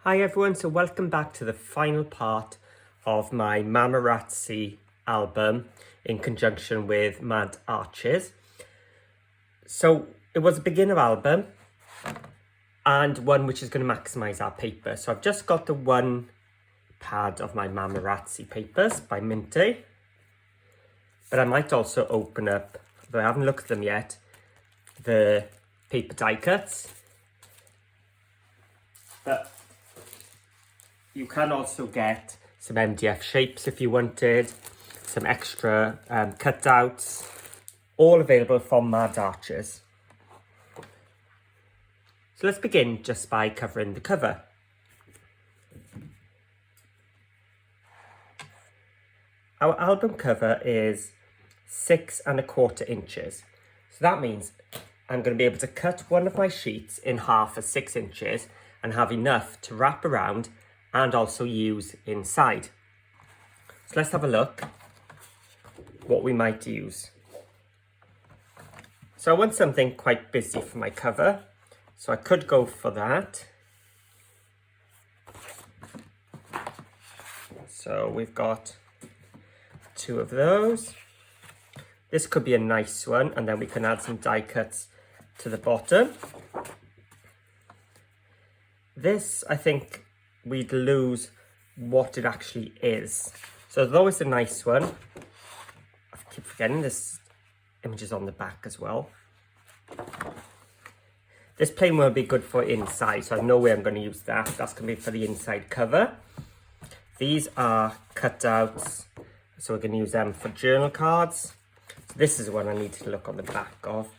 Hi everyone, so welcome back to the final part of my Mamarazzi album in conjunction with Mad Arches. So it was a beginner album and one which is going to maximise our paper. So I've just got the one pad of my Mamarazzi papers by Mintay, but I might also open up, though I haven't looked at them yet, the paper die cuts. But you can also get some MDF shapes if you wanted, some extra cutouts, all available from Mad Arches. So let's begin just by covering the cover. Our album cover is 6 1/4 inches. So that means I'm going to be able to cut one of my sheets in half at 6 inches and have enough to wrap around and also use inside. So let's have a look what we might use. So I want something quite busy for my cover, so I could go for that. So we've got 2 of those. This could be a nice one, and then we can add some die cuts to the bottom. This, I think, we'd lose what it actually is. So though it's a nice one, I keep forgetting this image is on the back as well. This plain will be good for inside, so I know where I'm going to use that. That's going to be for the inside cover. These are cutouts, so we're going to use them for journal cards. So this is one I need to look on the back of.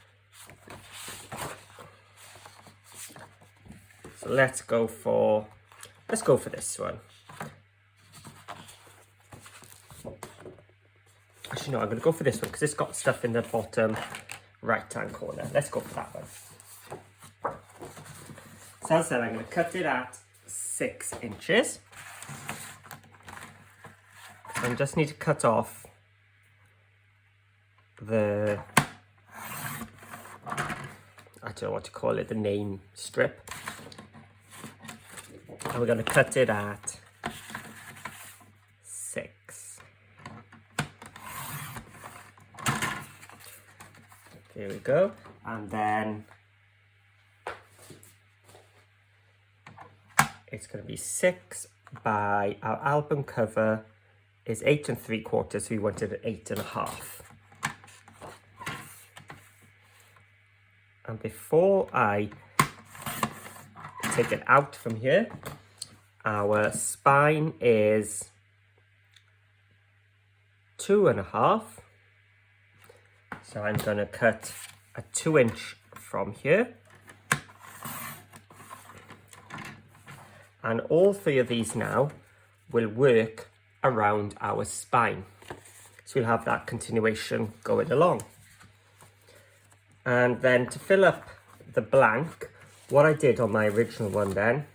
So let's go for this one. Actually, no, I'm going to go for this one because it's got stuff in the bottom right-hand corner. Let's go for that one. So as I said, I'm going to cut it at 6 inches. I just need to cut off the, I don't know what to call it, the name strip. And we're going to cut it at 6. There we go. And then it's going to be 6 by, our album cover is 8 3/4, so we wanted it 8 1/2. And before I take it out from here, our spine is 2 1/2. So I'm going to cut a 2 inch from here. And all 3 of these now will work around our spine. So we'll have that continuation going along. And then to fill up the blank, what I did on my original one then,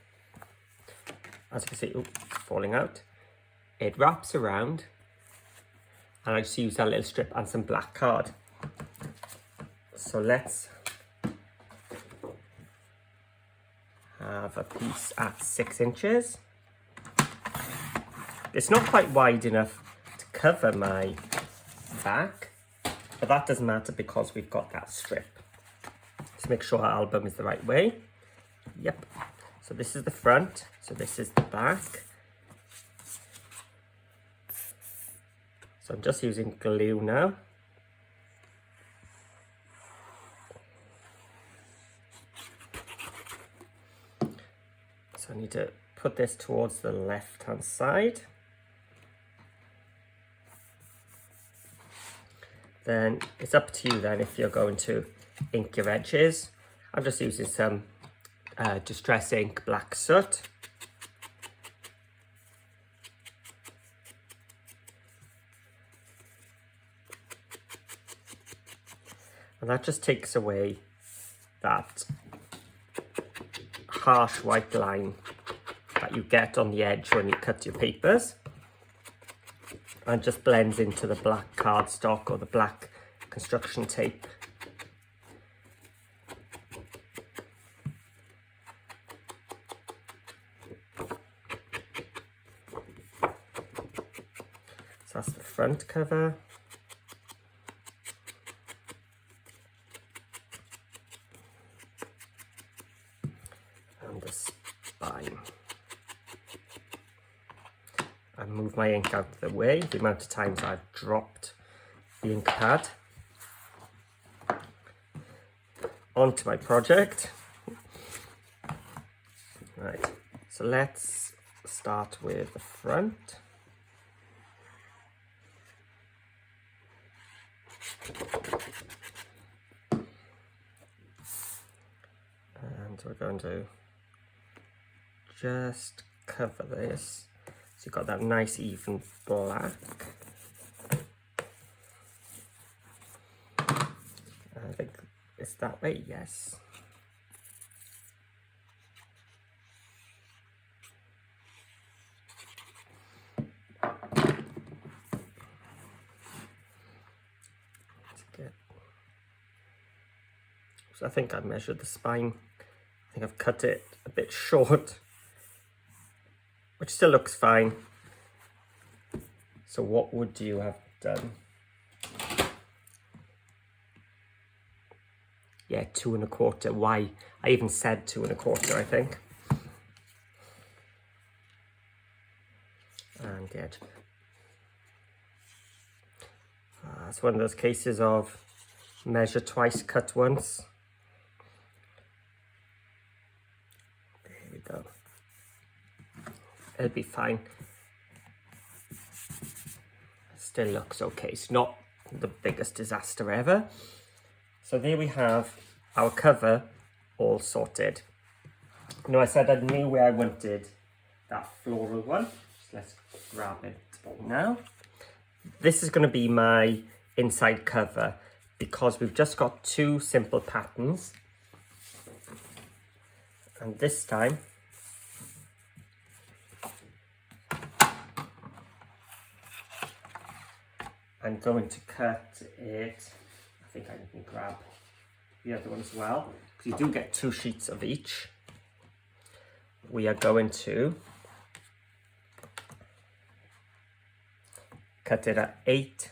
as you can see, falling out, it wraps around, and I just use that little strip and some black card. So let's have a piece at 6 inches. It's not quite wide enough to cover my back, but that doesn't matter because we've got that strip. Let's make sure our album is the right way. Yep. So this is the front, so this is the back. So I'm just using glue now. So I need to put this towards the left-hand side. Then it's up to you then if you're going to ink your edges. I'm just using some Distress ink black soot. And that just takes away that harsh white line that you get on the edge when you cut your papers, and just blends into the black cardstock or the black construction tape. So So that's the front cover. And the spine. I move my ink out of the way, the amount of times I've dropped the ink pad. Onto my project. Right, so let's start with the front. And we're going to just cover this. So you've got that nice even black. I think it's that way, yes. So I think I measured the spine. I think I've cut it a bit short, which still looks fine. So what would you have done? Yeah, 2 1/4. Why? I even said 2 1/4, I think. And the edge. It's one of those cases of measure twice, cut once. There we go. It'll be fine. Still looks okay. It's not the biggest disaster ever. So there we have our cover all sorted. Now I said I knew where I wanted that floral one. So let's grab it now. This is going to be my inside cover because we've just got 2 simple patterns. And this time I'm going to cut it. I think I can grab the other one as well, because you do get 2 sheets of each. We are going to cut it at 8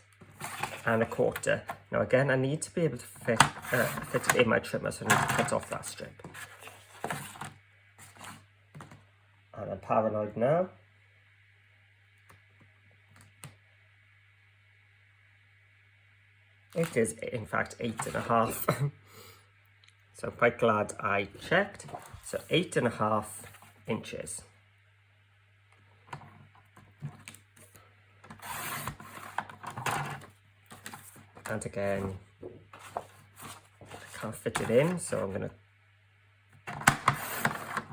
1/4. Now again, I need to be able to fit it in my trimmer, so I need to cut off that strip. And I'm paranoid now. It is in fact 8 1/2. So I'm quite glad I checked. So 8 1/2 inches. And again, I can't fit it in, so I'm going to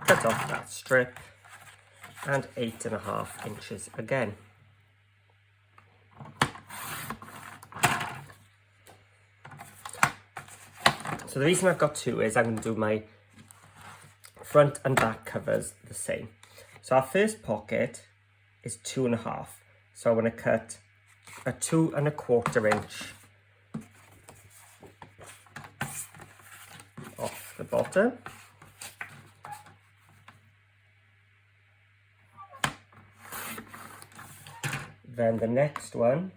cut off that strip, and 8 1/2 inches again. So the reason I've got 2 is I'm going to do my front and back covers the same. So our first pocket is 2 1/2. So I want to cut a 2 1/4 inch off the bottom. Then the next one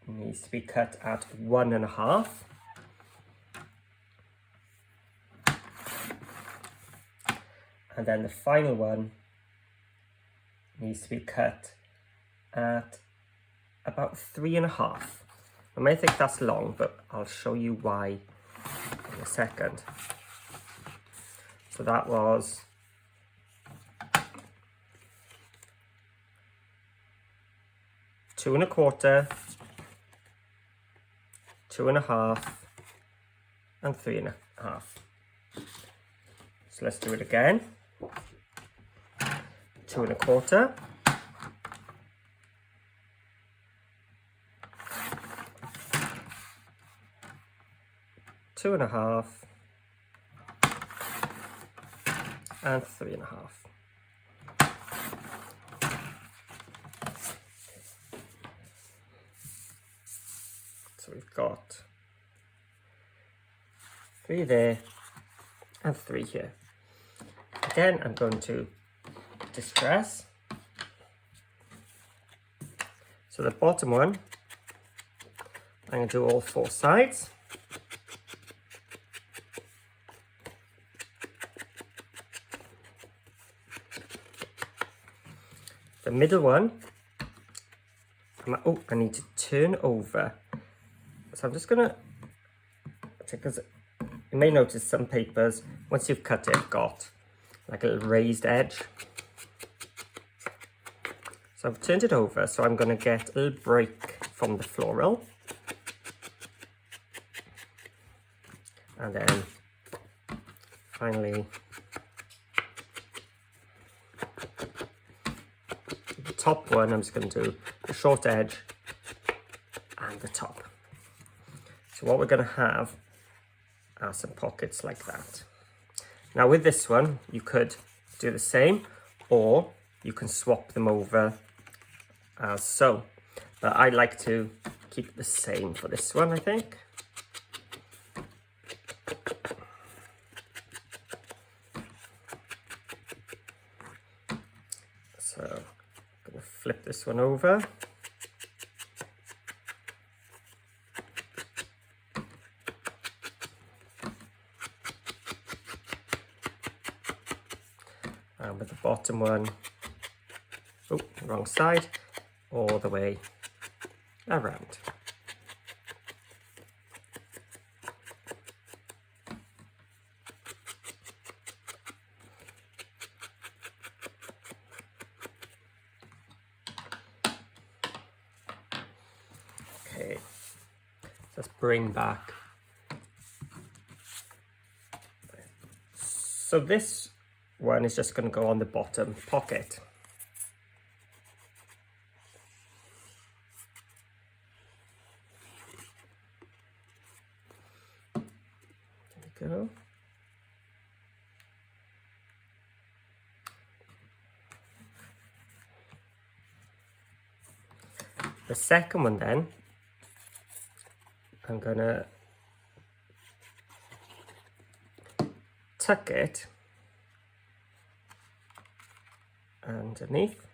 needs to be cut at 1 1/2. And then the final one needs to be cut at about 3 1/2. I may think that's long, but I'll show you why in a second. So that was two and a quarter, 2 1/2, and 3 1/2. So let's do it again. 2 1/4, 2 1/2, and 3 1/2. So we've got 3 there and 3 here. Again, I'm going to distress. So the bottom one, I'm going to do all 4 sides. The middle one, I need to turn over. So I'm just going to, because you may notice some papers, once you've cut it, got like a little raised edge. So I've turned it over, so I'm going to get a little break from the floral. And then finally, the top one, I'm just going to do the short edge and the top. So what we're going to have are some pockets like that. Now with this one, you could do the same, or you can swap them over as so. But I like to keep it the same for this one, I think. So I'm going to flip this one over. And with the bottom one, oh, wrong side, all the way around. Okay, let's bring back. So this one is just going to go on the bottom pocket. There we go. The second one then, I'm going to tuck it underneath.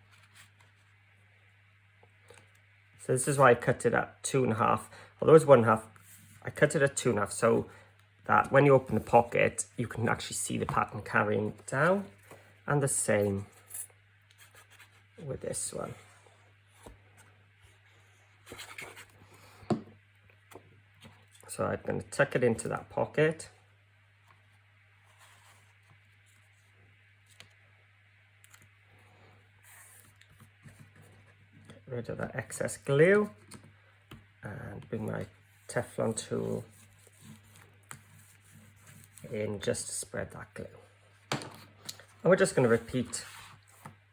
So this is why I cut it at 2.5. Although it's 1.5, I cut it at 2.5 so that when you open the pocket, you can actually see the pattern carrying down. And the same with this one. So I'm going to tuck it into that pocket. Get rid of that excess glue and bring my Teflon tool in just to spread that glue. And we're just going to repeat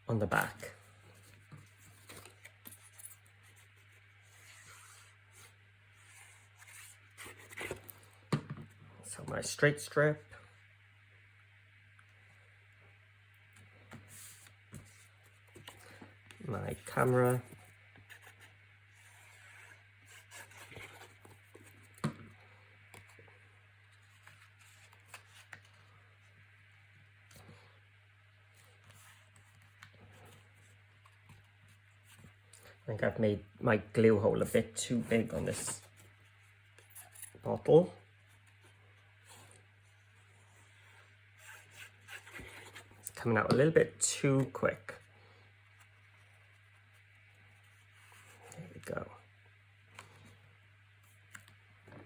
on the back. So my straight strip, my camera, I think I've made my glue hole a bit too big on this bottle. It's coming out a little bit too quick. There we go.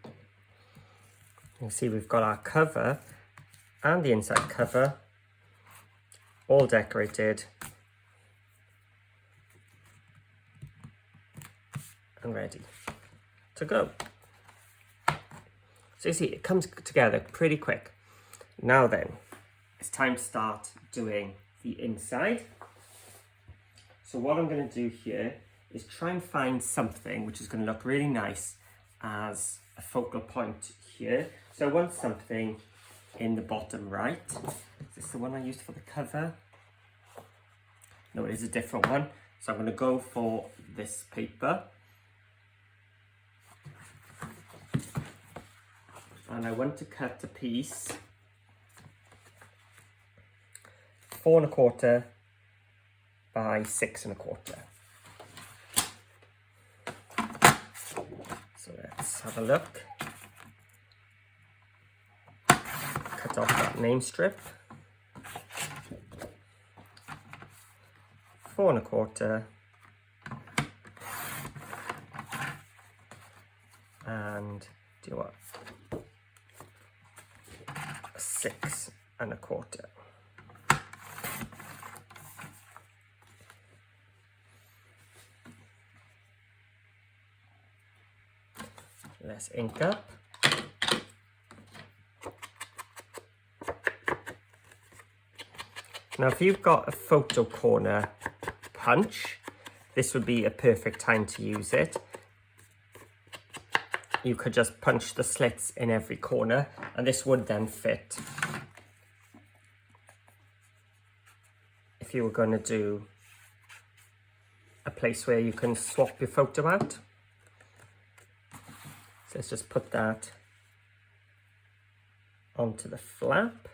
You can see we've got our cover and the inside cover all decorated and ready to go. So you see, it comes together pretty quick. Now then, it's time to start doing the inside. So what I'm going to do here is try and find something which is going to look really nice as a focal point here. So I want something in the bottom right. Is this the one I used for the cover? No, it is a different one. So I'm going to go for this paper. And I want to cut a piece 4.25 by 6.25. let's have a look. Cut off that name strip. 4 1/4. And do what? 6 1/4. Let's ink up. Now, if you've got a photo corner punch, this would be a perfect time to use it. You could just punch the slits in every corner, and this would then fit. If you were going to do a place where you can swap your photo out. So let's just put that onto the flap.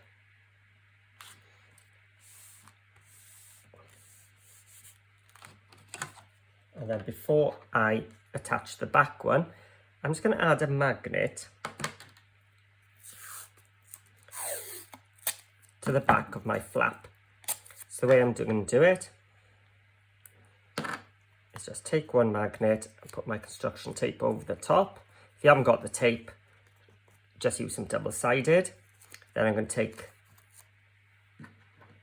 And then before I attach the back one, I'm just going to add a magnet to the back of my flap. So the way I'm going to do it is just take one magnet and put my construction tape over the top. If you haven't got the tape, just use some double-sided. Then I'm going to take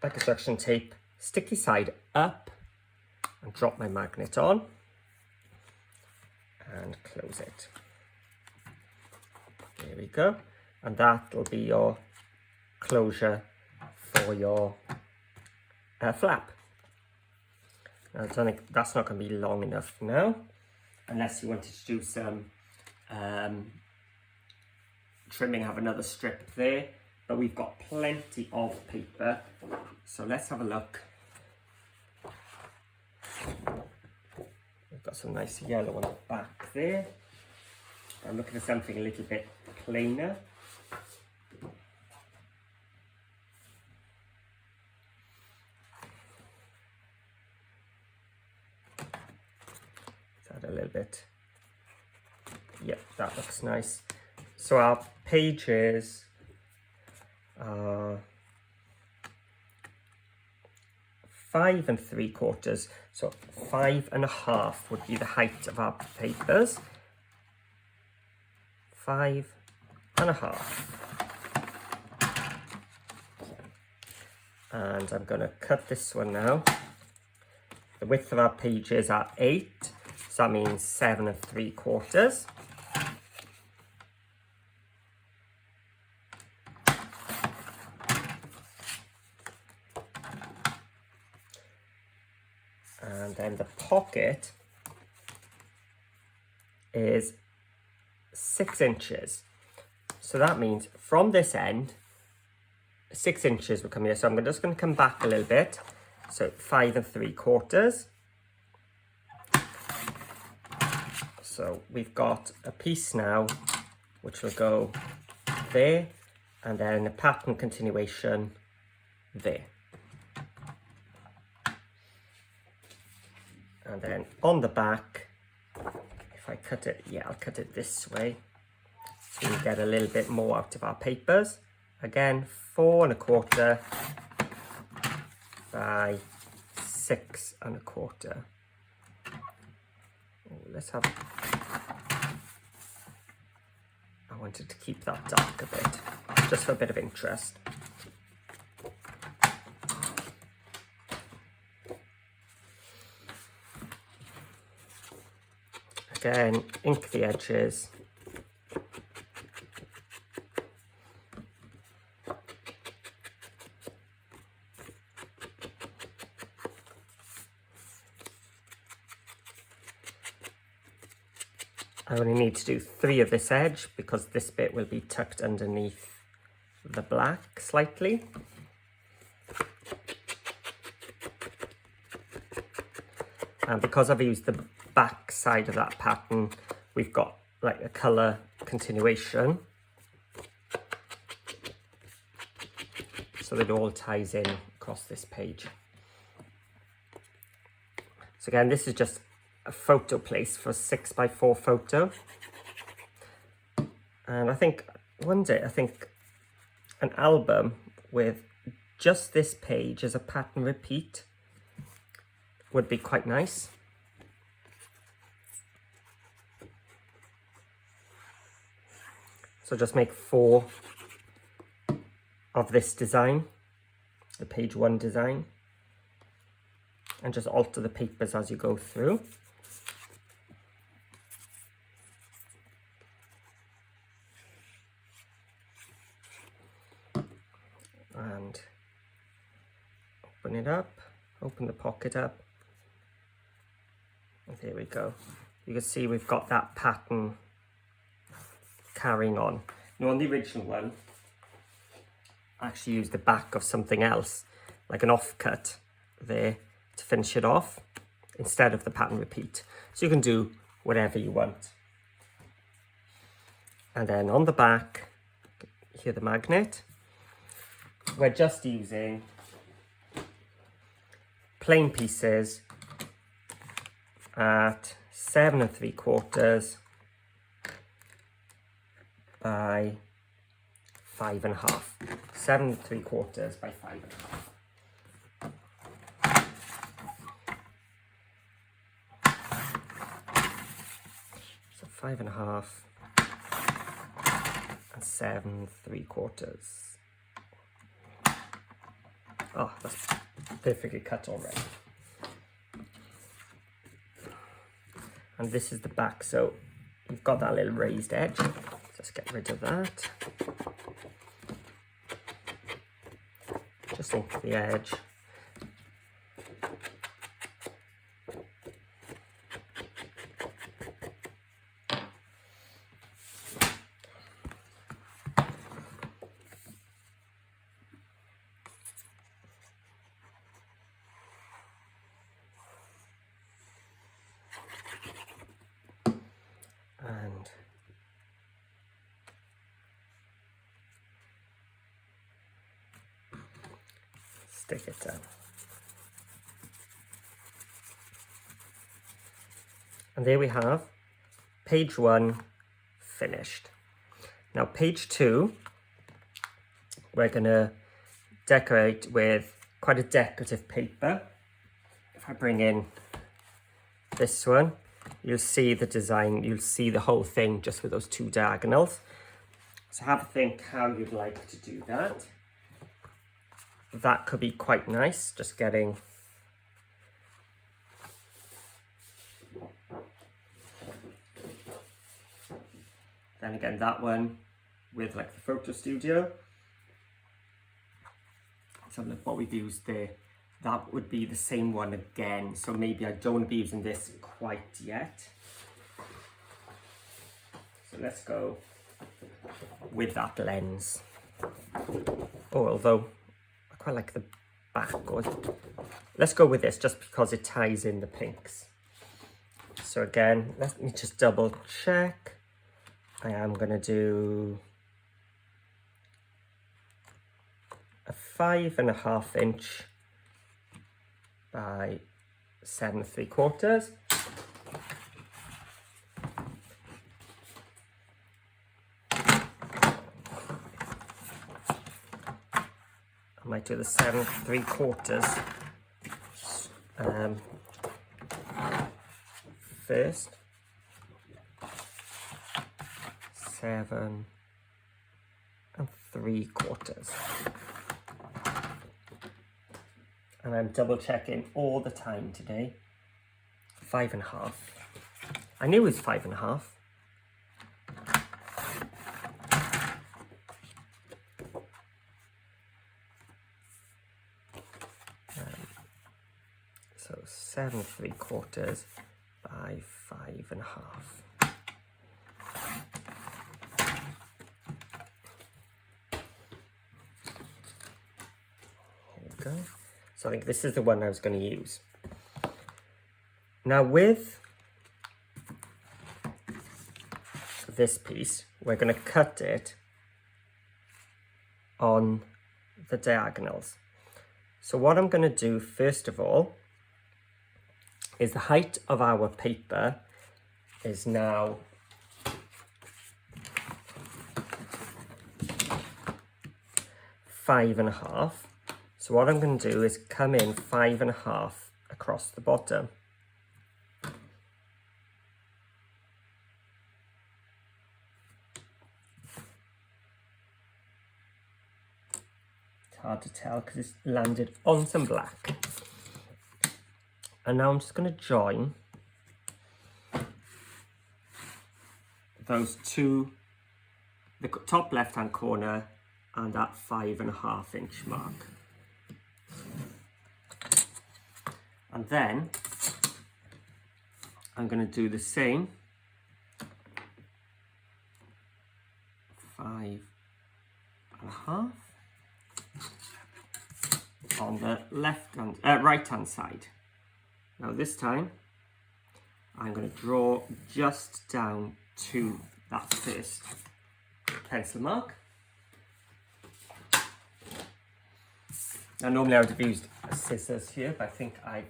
my construction tape, sticky side up, and drop my magnet on and close it. There we go. And that will be your closure for your flap. Now, I don't think that's not going to be long enough now, unless you wanted to do some trimming, have another strip there, but we've got plenty of paper, so let's have a look. We've got some nice yellow on the back there. I'm looking for something a little bit plainer. Let's add a little bit. Yep, that looks nice. So our pages are 5 3/4. So 5 1/2 would be the height of our papers. 5 1/2. And I'm going to cut this one now. The width of our pages are 8, so that means 7 3/4. And then the pocket is 6 inches. So that means from this end, 6 inches will come here. So I'm just going to come back a little bit. So 5 3/4. So we've got a piece now, which will go there, and then a pattern continuation there. And then on the back, if I cut it, I'll cut it this way, so we get a little bit more out of our papers. Again, 4 1/4 by 6 1/4. Oh, let's have, I wanted to keep that dark a bit, just for a bit of interest. Again, ink the edges. I only need to do 3 of this edge because this bit will be tucked underneath the black slightly. And because I've used the back side of that pattern, we've got like a colour continuation, so that it all ties in across this page. So again, this is just a photo place for 6 by 4 photo. And I think one day, an album with just this page as a pattern repeat would be quite nice. So just make 4 of this design, the page 1 design, and just alter the papers as you go through. And open it up, open the pocket up, and there we go. You can see we've got that pattern carrying on. Now on the original one, I actually used the back of something else, like an offcut there, to finish it off instead of the pattern repeat. So you can do whatever you want. And then on the back, here the magnet. We're just using plain pieces at 7 3/4 by 5.5. 7 3/4 by 5.5. So 5.5 and 7 3/4. Oh, that's perfectly cut already. And this is the back, so you've got that little raised edge. Just get rid of that. Just ink the edge. And stick it down. And there we have page 1 finished. Now page 2, we're going to decorate with quite a decorative paper. If I bring in this one, you'll see the design, you'll see the whole thing just with those 2 diagonals. So have a think how you'd like to do that. That could be quite nice, just getting then again that one with like the photo studio. So look what we've used there. That would be the same one again, so maybe I don't be using this quite yet. So let's go with that lens. Oh, although I quite like the back. Let's go with this just because it ties in the pinks. So again, let me just double check. I am going to do a 5.5 inch by 7 3/4. I might do the 7 3/4 first. 7 3/4. And I'm double checking all the time today. 5.5. I knew it was 5.5. So 7 3/4 by 5.5. Here we go. So I think this is the one I was going to use. Now with this piece, we're going to cut it on the diagonals. So what I'm going to do first of all is the height of our paper is now 5.5. So what I'm going to do is come in 5.5 across the bottom. It's hard to tell because it's landed on some black. And now I'm just going to join those two, the top left hand corner and that 5.5 inch mark. And then I'm going to do the same 5.5 on the right hand side. Now this time I'm going to draw just down to that first pencil mark. Now normally I would have used scissors here, but I think I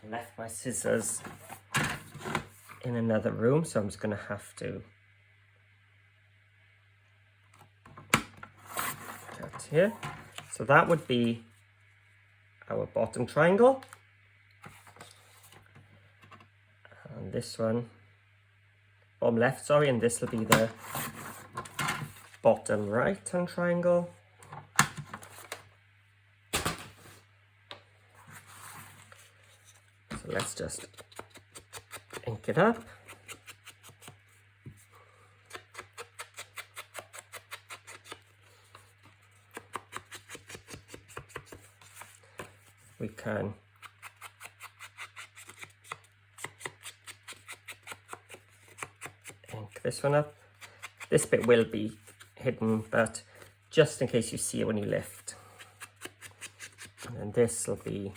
left my scissors in another room, so I'm just going to have to cut here. So that would be our bottom triangle. And this one, bottom left, sorry, and this will be the bottom right hand triangle. So let's just ink it up. We can ink this one up. This bit will be hidden, but just in case you see it when you lift. And then this will be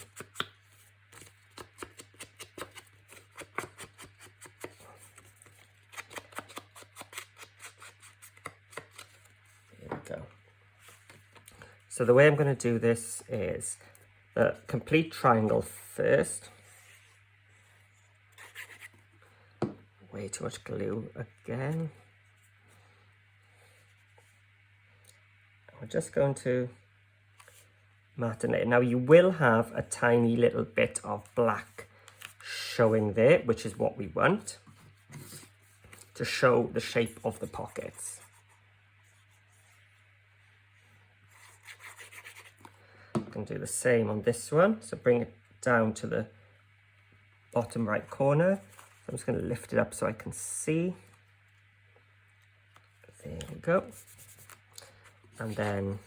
So the way I'm going to do this is the complete triangle first. Way too much glue again. We're just going to matinate. Now you will have a tiny little bit of black showing there, which is what we want to show the shape of the pockets. Can do the same on this one, so bring it down to the bottom right corner. So I'm just going to lift it up so I can see. There we go. And then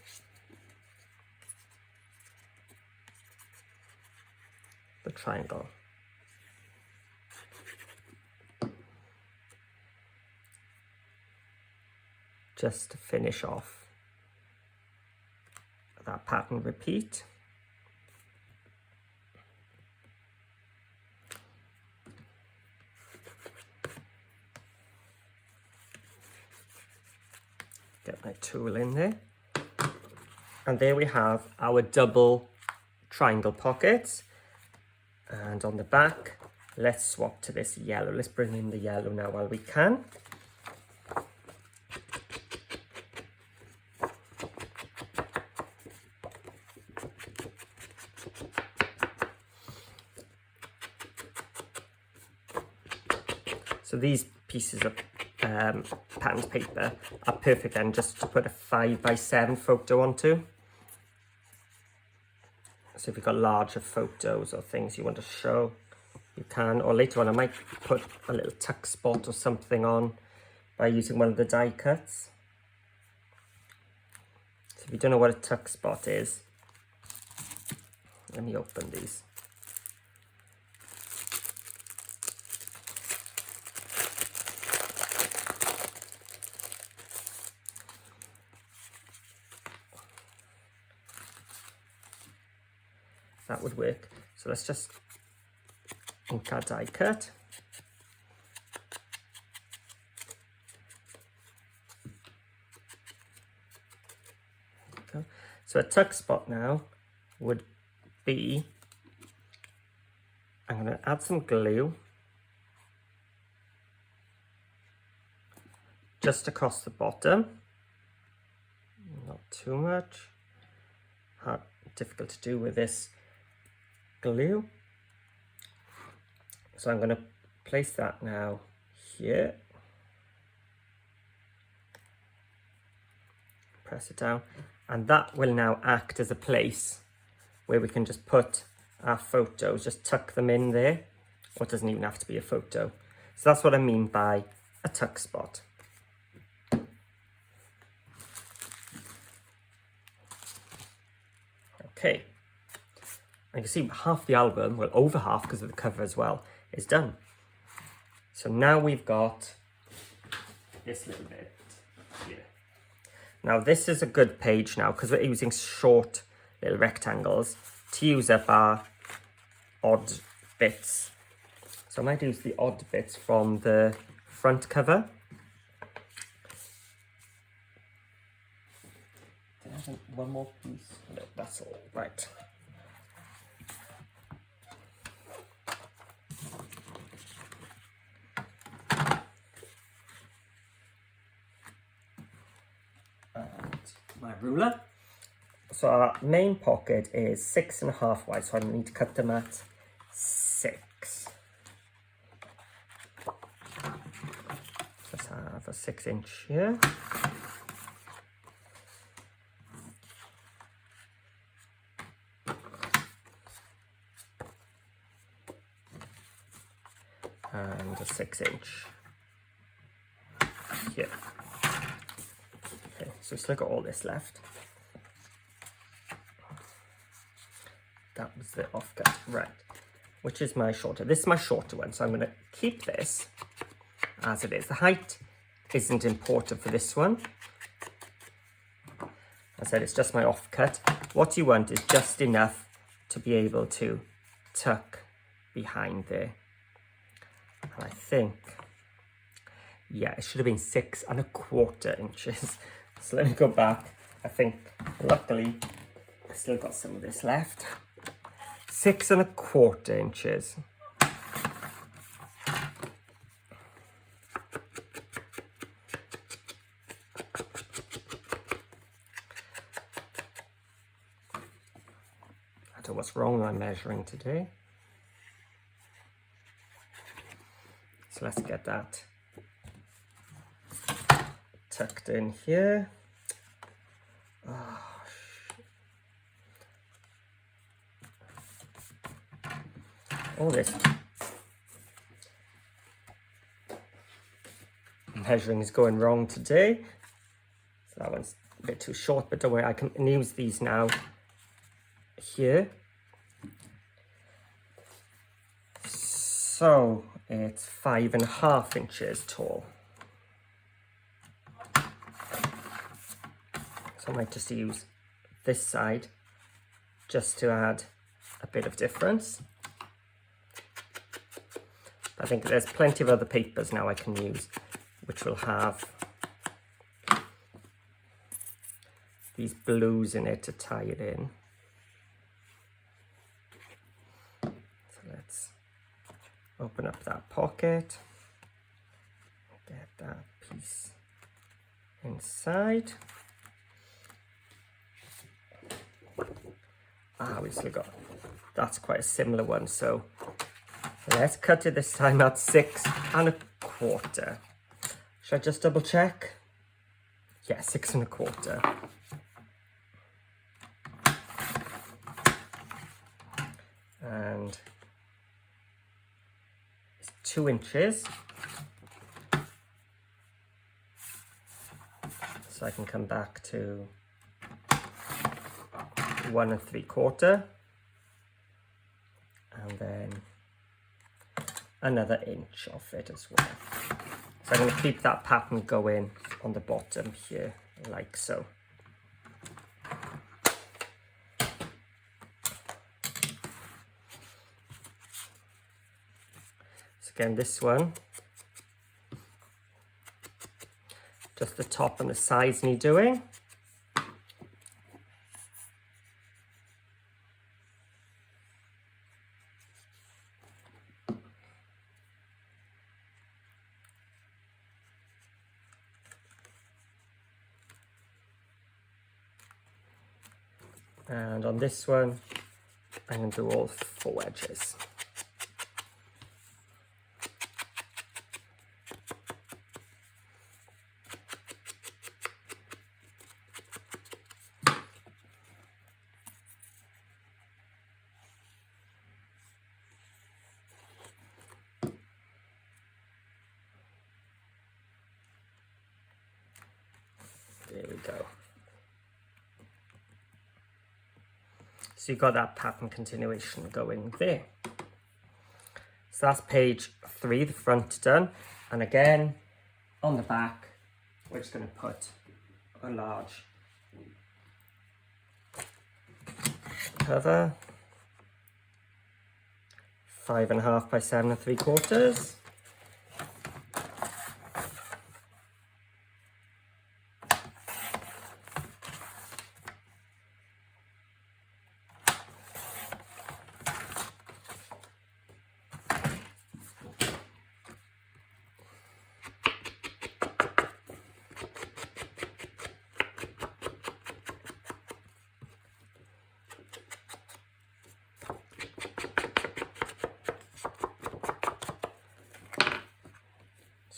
the triangle. Just to finish off that pattern repeat. Get my tool in there. And there we have our double triangle pockets. And on the back, let's swap to this yellow. Let's bring in the yellow now while we can. So these pieces of pattern paper are perfect then just to put a 5x7 photo onto. So if you've got larger photos or things you want to show, you can. Or later on I might put a little tuck spot or something on by using one of the die cuts. So if you don't know what a tuck spot is, let me open these. That would work. So let's just ink our die cut. Okay. So a tuck spot now would be, I'm going to add some glue just across the bottom, not too much. difficult to do with this glue. So I'm going to place that now here. Press it down, and that will now act as a place where we can just put our photos, just tuck them in there, or it doesn't even have to be a photo. So that's what I mean by a tuck spot. Okay, and you can see half the album, well over half because of the cover as well, is done. So now we've got this little bit here. Now this is a good page now because we're using short little rectangles to use up our odd bits. So I might use the odd bits from the front cover. Did I have one more piece? No, that's all right. My ruler. So our main pocket is 6.5 wide, so I need to cut them at 6. Let's have a 6-inch here. And a 6-inch here. Okay, so we've still got all this left. That was the offcut, right? Which is my shorter? This is my shorter one, so I'm going to keep this as it is. The height isn't important for this one. I said it's just my offcut. What you want is just enough to be able to tuck behind there. And I think, yeah, it should have been 6.25 inches. So let me go back. I think, luckily, I still got some of this left. 6.25 inches. I don't know what's wrong with my measuring today. So let's get that tucked in here. Oh, all this measuring is going wrong today. So that one's a bit too short, but don't worry, I can use these now here. So it's 5.5 inches tall. So I might just use this side just to add a bit of difference. I think there's plenty of other papers now I can use, which will have these blues in it to tie it in. So let's open up that pocket, get that piece inside. We still got, that's quite a similar one, so let's cut it this time at 6.25. Should I just double check? Yeah, 6.25. And it's 2 inches. So I can come back to 1 3/4. And then another inch of it as well. So I'm going to keep that pattern going on the bottom here, like so. So again, this one, just the top and the sides need doing. And on this one, I'm going to do all 4 edges. There we go. So you've got that pattern continuation going there. So that's page 3, the front done. And again, on the back, we're just going to put a large cover, 5.5 by 7 3/4.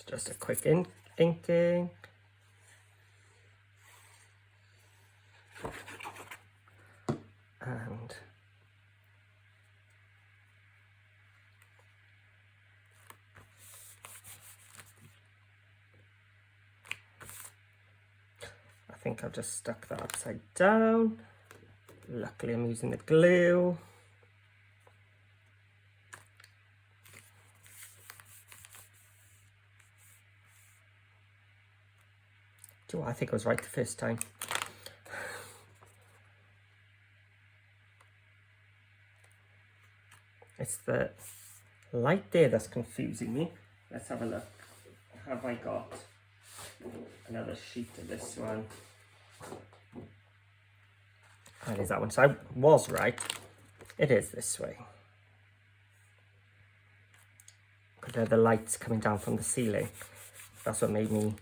Just a quick inking. And I think I've just stuck that upside down. Luckily I'm using the glue. Do you know what? I think I was right the first time. It's the light there that's confusing me. Let's have a look. Have I got another sheet of this one? And is that one? So I was right. It is this way. Because they're the lights coming down from the ceiling. That's what made me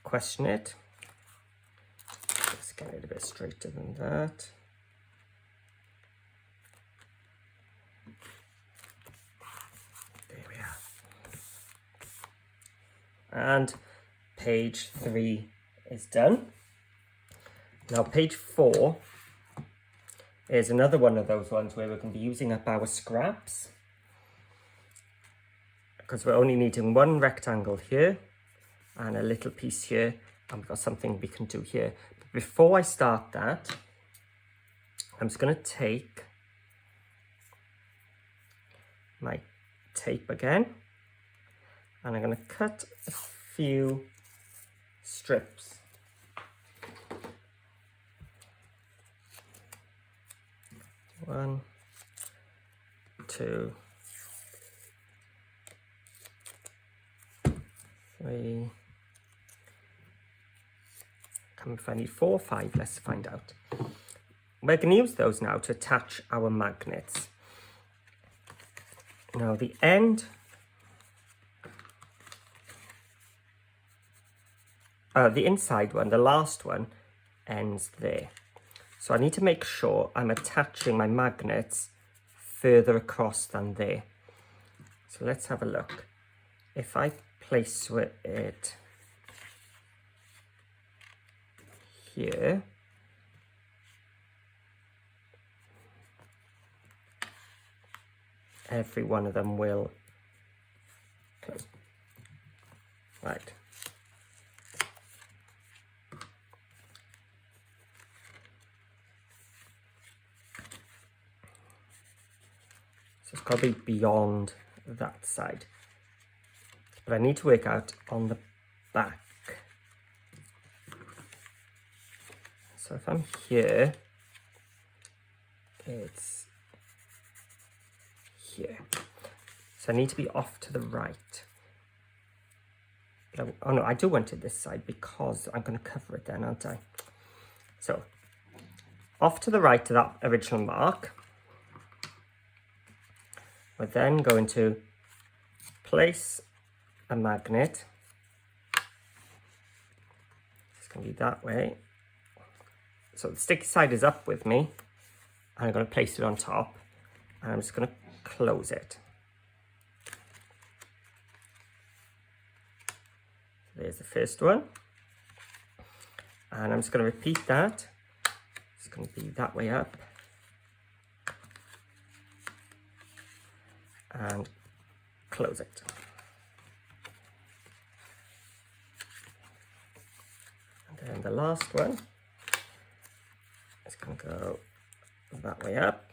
question it. Let's get it a bit straighter than that. There we are. And page 3 is done. Now page 4 is another one of those ones where we're going to be using up our scraps, because we're only needing one rectangle here and a little piece here, and we've got something we can do here. But before I start that, I'm just going to take my tape again, and I'm going to cut a few strips. One, 2, 3. Come if I need 4 or 5, let's find out. We're going to use those now to attach our magnets. Now the end, the inside one, the last one, ends there. So I need to make sure I'm attaching my magnets further across than there. So let's have a look. If I place it here, every one of them will close. Right. So it's got to be beyond that side. But I need to work out on the back. So if I'm here, it's here. So I need to be off to the right. But oh no, I do want it this side because I'm going to cover it then, aren't I? So off to the right to that original mark. We're then going to place a magnet. It's going to be that way. So the sticky side is up with me. And I'm going to place it on top. And I'm just going to close it. There's the first one. And I'm just going to repeat that. It's going to be that way up. And close it. And then the last one is going to go that way up.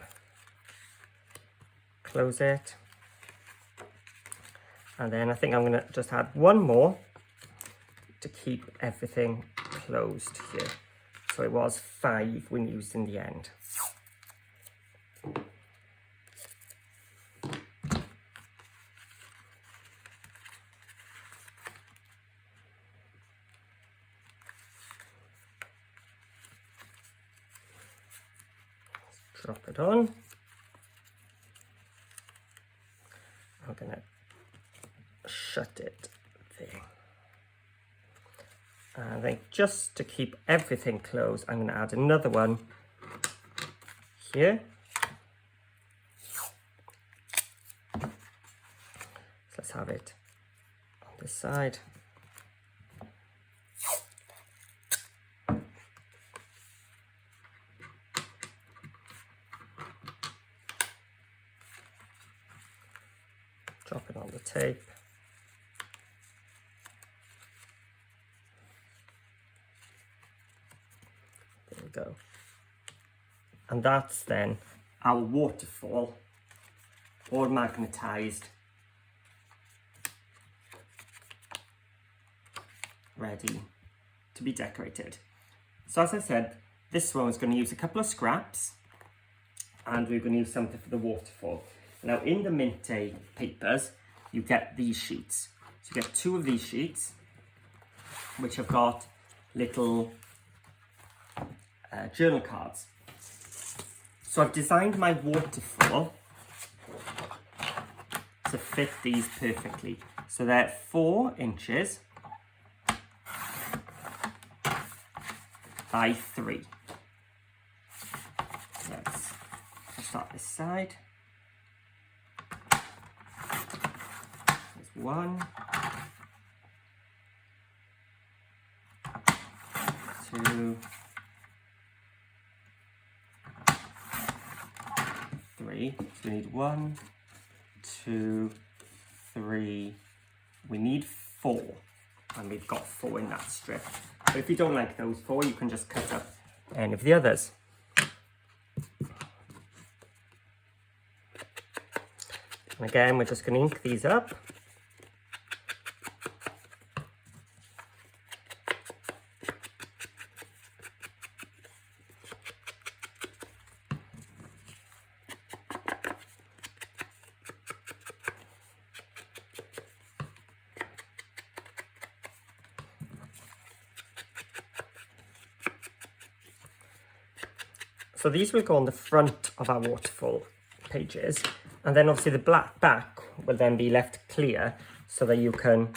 Close it. And then I think I'm going to just add one more to keep everything closed here. So it was 5 when used in the end. Drop it on. I'm going to shut it there. And then just to keep everything closed, I'm going to add another one here. So let's have it on this side. Drop it on the tape. There we go. And that's then our waterfall, all magnetized, ready to be decorated. So as I said, this one is going to use a couple of scraps, and we're going to use something for the waterfall. Now in the Mintay papers, you get these sheets. So you get 2 of these sheets, which have got little journal cards. So I've designed my waterfall to fit these perfectly. So they're 4 inches by 3. Let's start this side. 1, 2, 3. So we need 1, 2, 3. We need 4, and we've got 4 in that strip. But if you don't like those 4, you can just cut up any of the others. And again, we're just going to ink these up. So these will go on the front of our waterfall pages, and then obviously the black back will then be left clear so that you can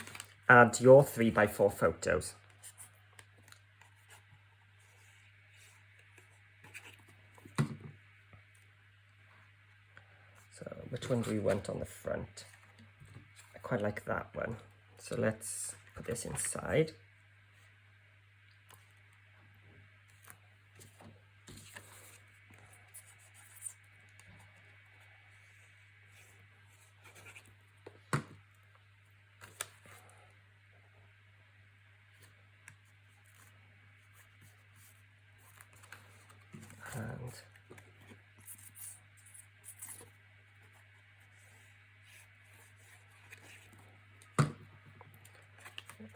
add your 3x4 photos. So which one do we want on the front? I quite like that one. So let's put this inside. And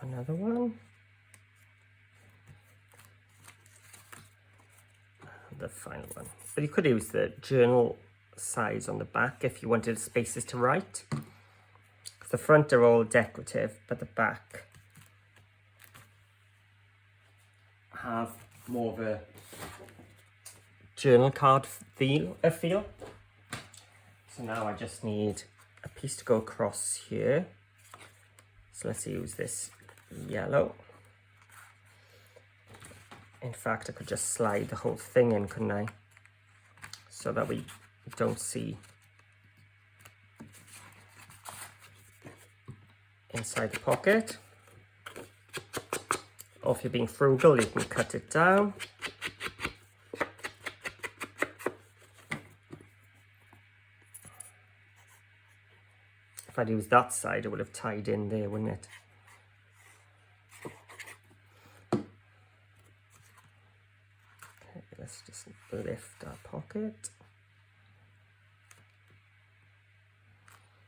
another one. And the final one. But you could use the journal size on the back if you wanted spaces to write. The front are all decorative, but the back have more of a journal card feel. So now I just need a piece to go across here. So let's use this yellow. In fact, I could just slide the whole thing in, couldn't I? So that we don't see inside the pocket. Or if you're being frugal, you can cut it down. If I'd used that side, it would have tied in there, wouldn't it? Okay, let's just lift our pocket.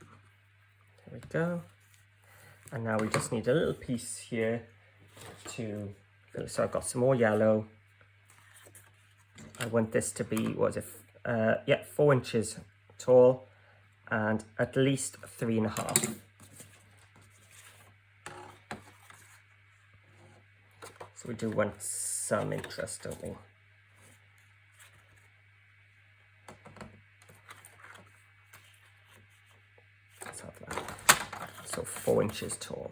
There we go. And now we just need a little piece here to, so I've got some more yellow. I want this to be, what is it? 4 inches tall and at least 3.5. So we do want some interest, don't we? Let's have that. So 4 inches tall.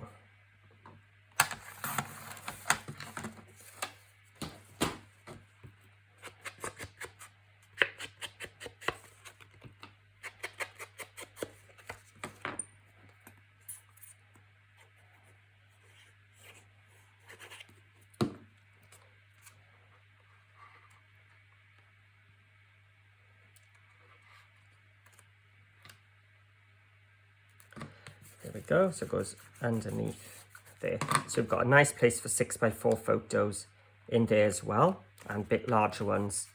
There we go, so it goes underneath there. So we've got a nice place for 6x4 photos in there as well, and a bit larger ones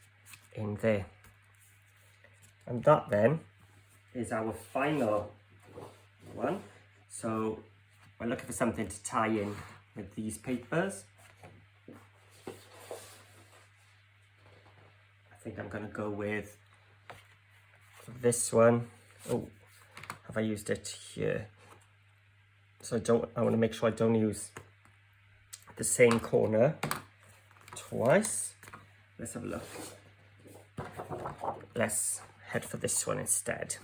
in there. And that then is our final one. So we're looking for something to tie in with these papers. I think I'm going to go with this one. Oh, have I used it here? So I want to make sure I don't use the same corner twice. Let's have a look. Let's head for this one instead.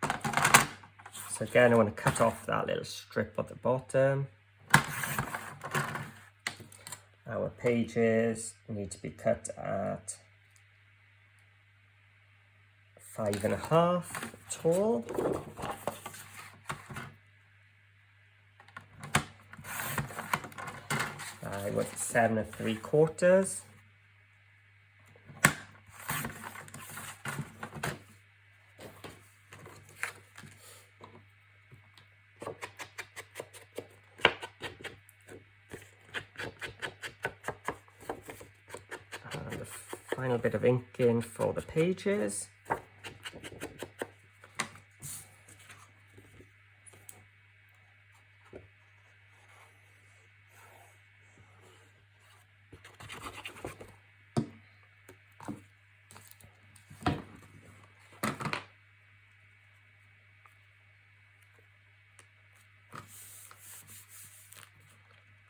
So again, I want to cut off that little strip at the bottom. Our pages need to be cut at 5.5 tall. I went 7.75. And the final bit of ink in for the pages.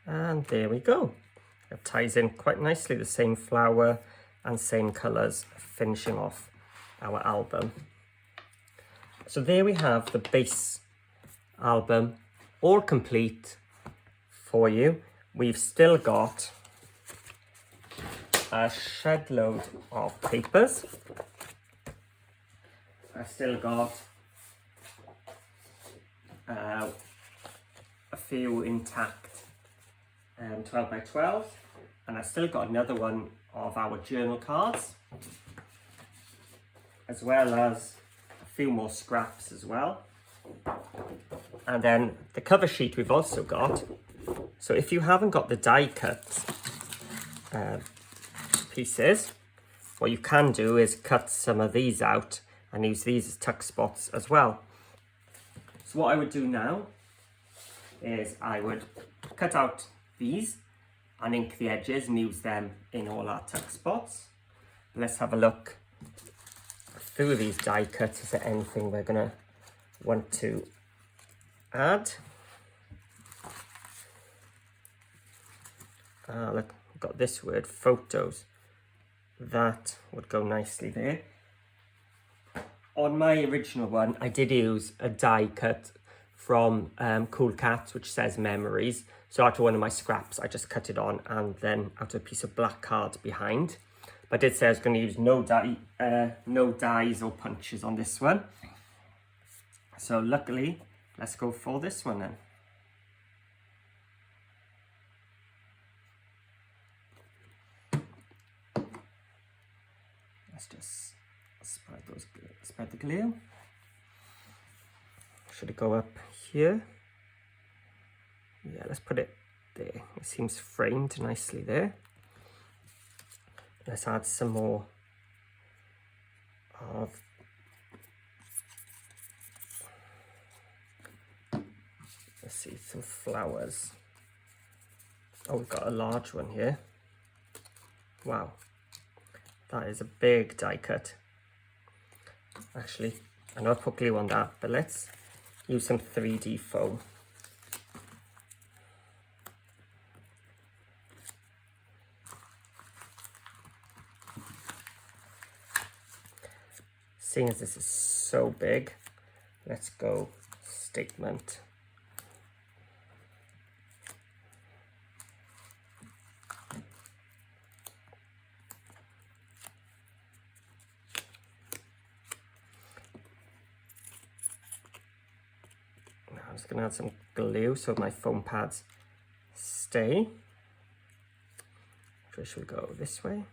And there we go. It ties in quite nicely, the same flower and same colours, finishing off our album. So there we have the base album all complete for you. We've still got a shed load of papers. I've still got a few intact 12x12, and I've still got another one of our journal cards, as well as a few more scraps as well. And then the cover sheet we've also got. So if you haven't got the die cut pieces, what you can do is cut some of these out and use these as tuck spots as well. So what I would do now is I would cut out these and ink the edges and use them in all our tuck spots. Let's have a look through these die cuts. Is there anything we're going to want to add? Look, we've got this word, photos. That would go nicely there. On my original one, I did use a die cut from Cool Cats, which says memories. So out of one of my scraps, I just cut it on, and then out of a piece of black card behind. But I did say I was going to use no dies or punches on this one. So luckily, let's go for this one then. Let's just spread the glue. Should it go up here? Yeah, let's put it there. It seems framed nicely there. Let's add some more of some flowers. Oh, we've got a large one here. Wow, that is a big die cut. Actually, I know I put glue on that, but let's use some 3D foam. Seeing as this is so big, let's go statement. Now I'm just going to add some glue so my foam pads stay. Which way should we go? This way?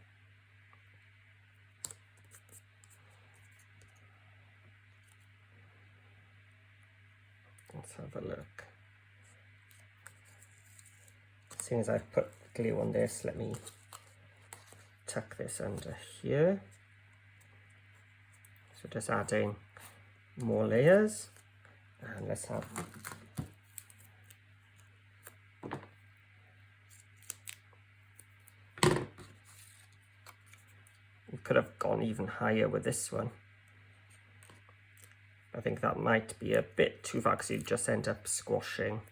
Let's have a look. Seeing as I've put glue on this, let me tuck this under here. So just adding more layers, and let's have we could have gone even higher with this one. I think that might be a bit too far because you just end up squashing.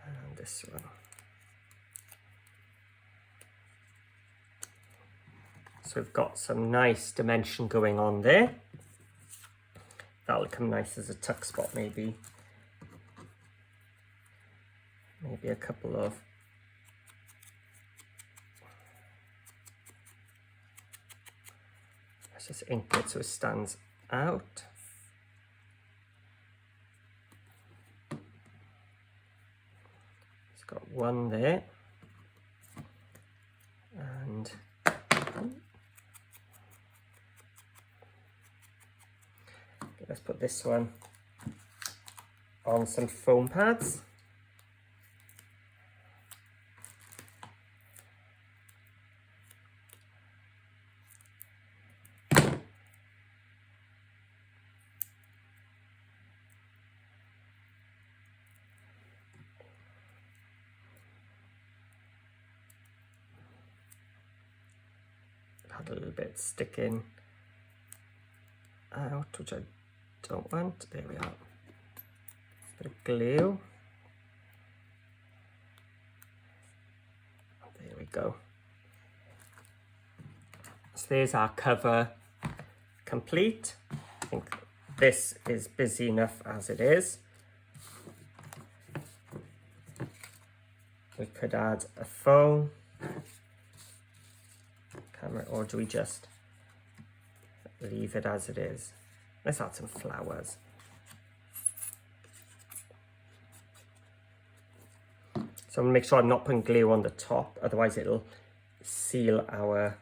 And this one. So we've got some nice dimension going on there. That'll come nice as a tuck spot maybe. Maybe a couple of just ink it so it stands out. It's got one there, and let's put this one on some foam pads. Had a little bit sticking out, which I don't want. There we are. Bit of glue. There we go. So there's our cover complete. I think this is busy enough as it is. We could add a foam camera, or do we just leave it as it is? Let's add some flowers. So I'm gonna make sure I'm not putting glue on the top, otherwise it'll seal our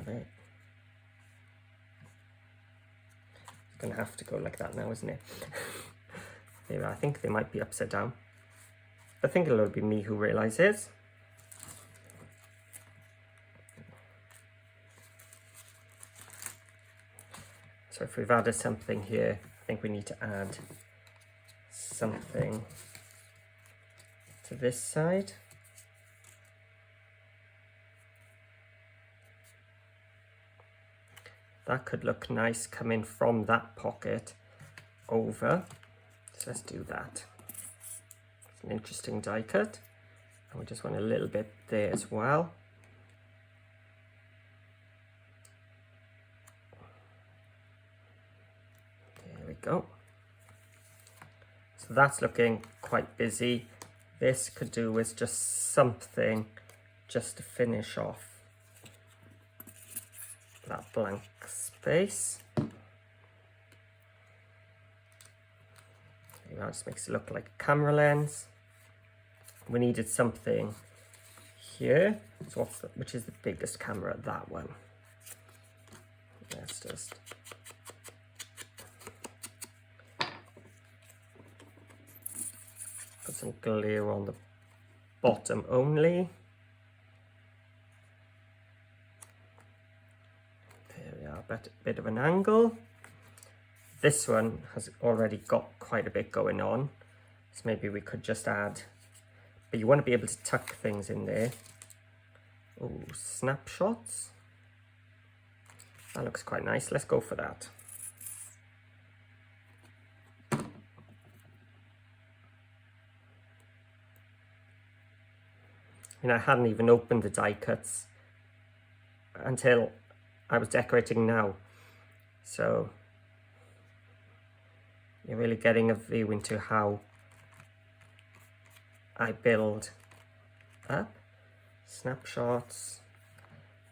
there. It's gonna have to go like that now, isn't it? There, I think they might be upside down. I think it'll be me who realizes. So if we've added something here, I think we need to add something to this side. That could look nice coming from that pocket over. So let's do that. It's an interesting die cut. And we just want a little bit there as well. go. So that's looking quite busy. This could do with just something just to finish off that blank space. That just makes it look like a camera lens. We needed something here. So which is the biggest camera? That one. Let's just put some glare on the bottom only. There we are, bit of an angle. This one has already got quite a bit going on, so maybe we could just add, but you want to be able to tuck things in there. Oh, snapshots. That looks quite nice. Let's go for that. And I hadn't even opened the die cuts until I was decorating now. So you're really getting a view into how I build up. Snapshots.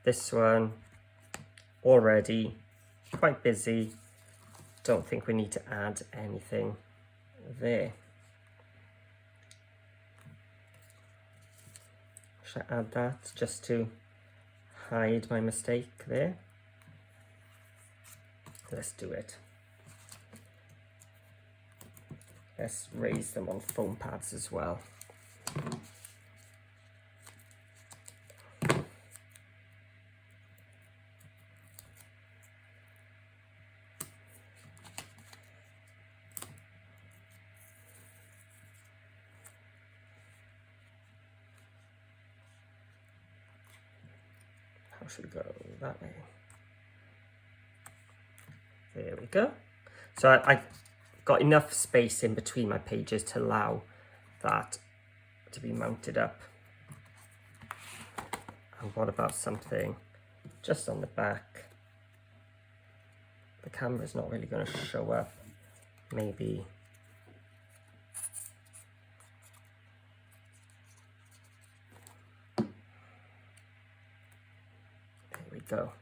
This one already quite busy. Don't think we need to add anything there. Should I add that just to hide my mistake there? Let's do it. Let's raise them on foam pads as well. How should we go? That way. There we go. So I got enough space in between my pages to allow that to be mounted up. And what about something just on the back? The camera's not really going to show up. Maybe there we go.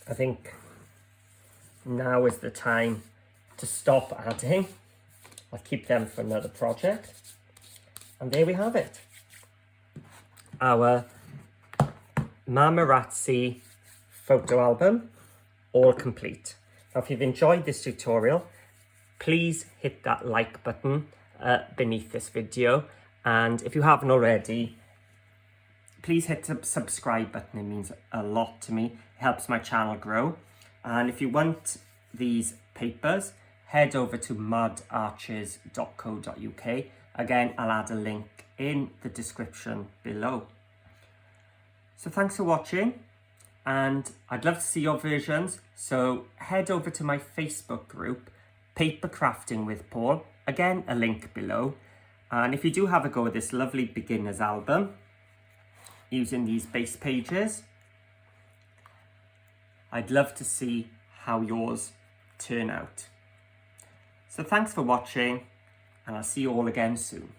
I think now is the time to stop adding. I'll keep them for another project. And there we have it. Our Mamarazzi photo album, all complete. Now, if you've enjoyed this tutorial, please hit that like button beneath this video. And if you haven't already, please hit the subscribe button. It means a lot to me. It helps my channel grow. And if you want these papers, head over to mudarches.co.uk. Again, I'll add a link in the description below. So thanks for watching, and I'd love to see your versions. So head over to my Facebook group, Paper Crafting with Paul. Again, a link below. And if you do have a go at this lovely beginner's album, using these base pages, I'd love to see how yours turn out. So thanks for watching, and I'll see you all again soon.